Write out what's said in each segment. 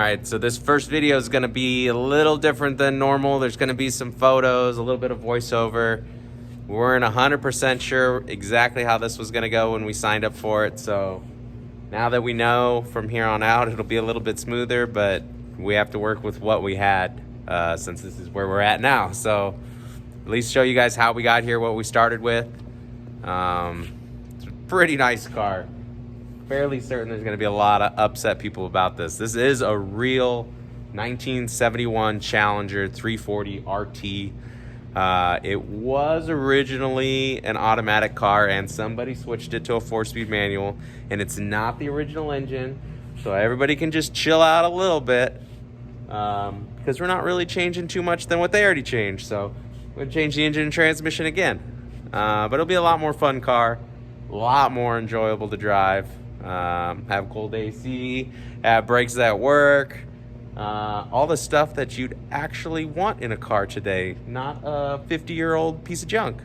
Alright, so this first video is going to be a little different than normal. There's going to be some photos, a little bit of voiceover. We weren't 100% sure exactly how this was going to go when we signed up for it, so now that we know from here on out, it'll be a little bit smoother, but we have to work with what we had since this is where we're at now. So at least show you guys how we got here, what we started with. It's a pretty nice car. Fairly certain there's going to be a lot of upset people about this. This is a real 1971 Challenger 340 RT. It was originally an automatic car, and somebody switched it to a 4-speed manual, and it's not the original engine, so everybody can just chill out a little bit, because we're not really changing too much than what they already changed. So we're going to change the engine and transmission again, but it'll be a lot more fun car, a lot more enjoyable to drive. Have cold AC, have brakes that work, all the stuff that you'd actually want in a car today, not a 50-year-old piece of junk.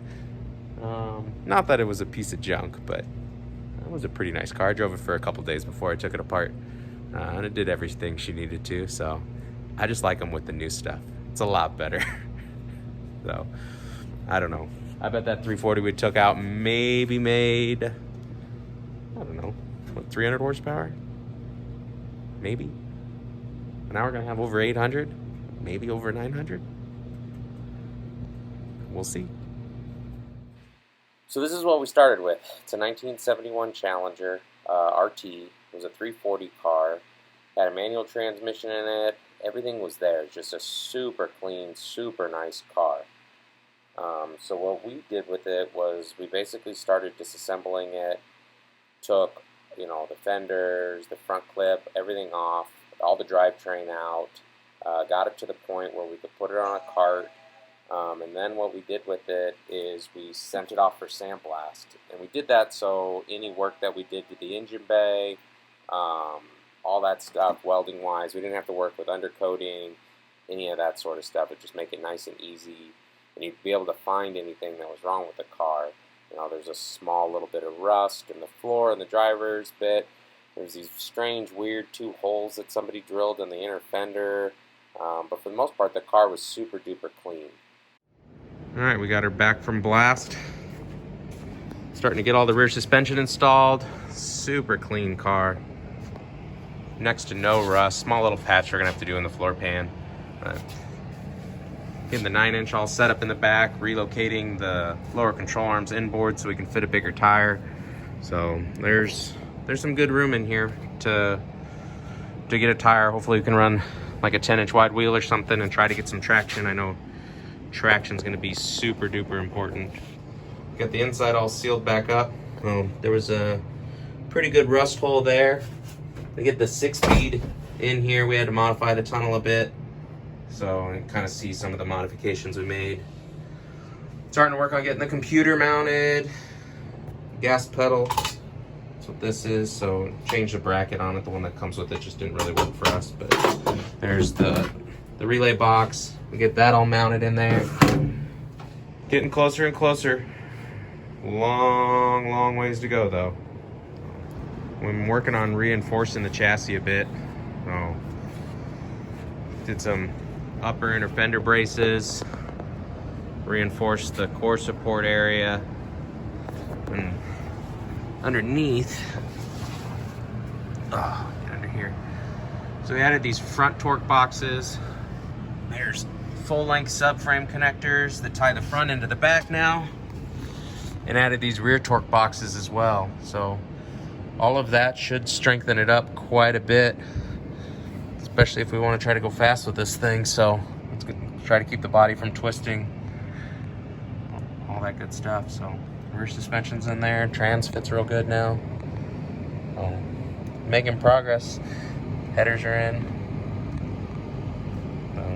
Not that it was a piece of junk, but it was a pretty nice car. I drove it for a couple days before I took it apart, and it did everything she needed to, so I just like them with the new stuff. It's a lot better. So I don't know, I bet that 340 we took out maybe made, I don't know, what, 300 horsepower? Maybe. And now we're gonna have over 800, maybe over 900. We'll see. So this is what we started with. It's a 1971 Challenger RT. It was a 340 car. Had a manual transmission in it. Everything was there. It's just a super clean, super nice car. So what we did with it was we basically started disassembling it. Took, you know, the fenders, the front clip, everything off, all the drivetrain out, got it to the point where we could put it on a cart, and then what we did with it is we sent it off for sandblast. And we did that so any work that we did to the engine bay, all that stuff, welding-wise, we didn't have to work with undercoating, any of that sort of stuff. It just make it nice and easy, and you'd be able to find anything that was wrong with the car. You know, there's a small little bit of rust in the floor in the driver's bit. There's these strange, weird 2 holes that somebody drilled in the inner fender. But for the most part, the car was super duper clean. All right, we got her back from blast. Starting to get all the rear suspension installed. Super clean car. Next to no rust. Small little patch we're gonna have to do in the floor pan. Getting the 9-inch all set up in the back, relocating the lower control arms inboard so we can fit a bigger tire. So there's some good room in here to get a tire. Hopefully we can run like a 10-inch wide wheel or something and try to get some traction. I know traction's gonna be super duper important. Got the inside all sealed back up. There was a pretty good rust hole there. To get the 6-speed in here, we had to modify the tunnel a bit. So you can kind of see some of the modifications we made. Starting to work on getting the computer mounted. Gas pedal, that's what this is. So change the bracket on it. The one that comes with it just didn't really work for us. But there's the relay box. We get that all mounted in there. Getting closer and closer. Long ways to go though. I'm working on reinforcing the chassis a bit. So did some upper inner fender braces, reinforced the core support area, and underneath, get under here. So we added these front torque boxes. There's full-length subframe connectors that tie the front into the back now, and added these rear torque boxes as well. So all of that should strengthen it up quite a bit, especially if we want to try to go fast with this thing. So let's try to keep the body from twisting, all that good stuff. So rear suspension's in there, trans fits real good now. Making progress. Headers are in.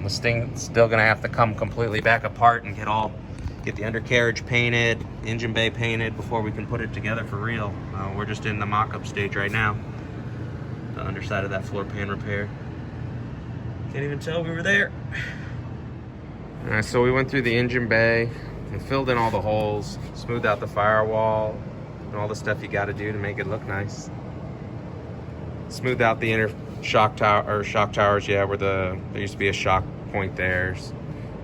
This thing's still gonna have to come completely back apart and get the undercarriage painted, engine bay painted before we can put it together for real. We're just in the mock-up stage right now. The underside of that floor pan repair. Can't even tell we were there. All right, so we went through the engine bay and filled in all the holes, smoothed out the firewall, and all the stuff you gotta do to make it look nice. Smoothed out the inner shock towers, yeah, where there used to be a shock point there.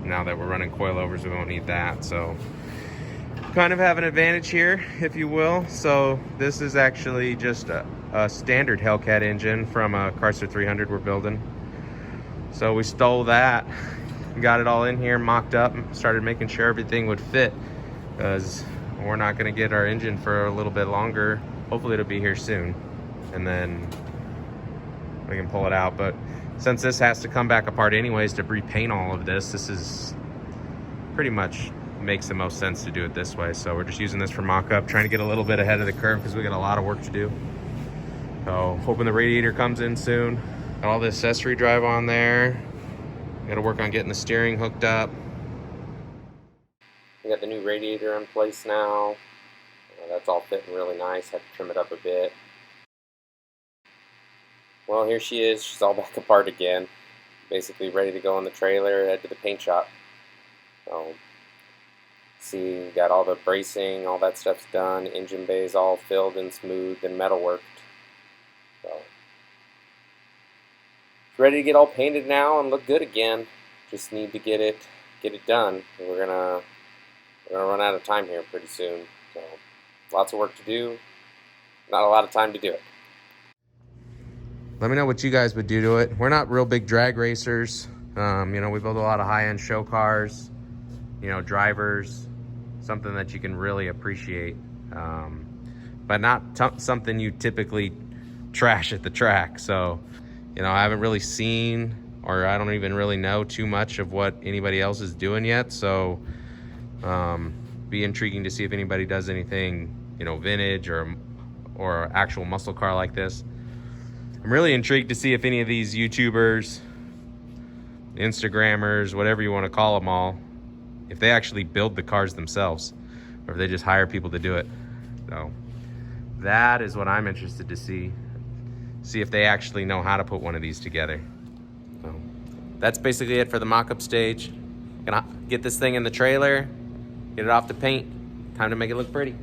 Now that we're running coilovers, we won't need that. So kind of have an advantage here, if you will. So this is actually just a standard Hellcat engine from a Chrysler 300 we're building. So we stole that, got it all in here, mocked up, and started making sure everything would fit, because we're not going to get our engine for a little bit longer. Hopefully it'll be here soon, and then we can pull it out. But since this has to come back apart anyways to repaint all of this, this is pretty much makes the most sense to do it this way. So we're just using this for mock-up, trying to get a little bit ahead of the curve because we got a lot of work to do. So hoping the radiator comes in soon. Got all the accessory drive on there. Got to work on getting the steering hooked up. We got the new radiator in place now. That's all fitting really nice. Had to trim it up a bit. Well, here she is. She's all back apart again. Basically ready to go on the trailer, head to the paint shop. So, see, got all the bracing, all that stuff's done. Engine bay's all filled and smooth and metal worked. So, ready to get all painted now and look good again. Just need to get it done. We're gonna run out of time here pretty soon. So, lots of work to do. Not a lot of time to do it. Let me know what you guys would do to it. We're not real big drag racers. You know, we build a lot of high-end show cars. You know, drivers. Something that you can really appreciate. But not something you typically trash at the track. So, you know, I haven't really seen, or I don't even really know too much of what anybody else is doing yet. So, be intriguing to see if anybody does anything, you know, vintage or actual muscle car like this. I'm really intrigued to see if any of these YouTubers, Instagrammers, whatever you want to call them all, if they actually build the cars themselves, or if they just hire people to do it. So that is what I'm interested to see. See if they actually know how to put one of these together. So that's basically it for the mock-up stage. Gonna get this thing in the trailer, get it off the paint. Time to make it look pretty.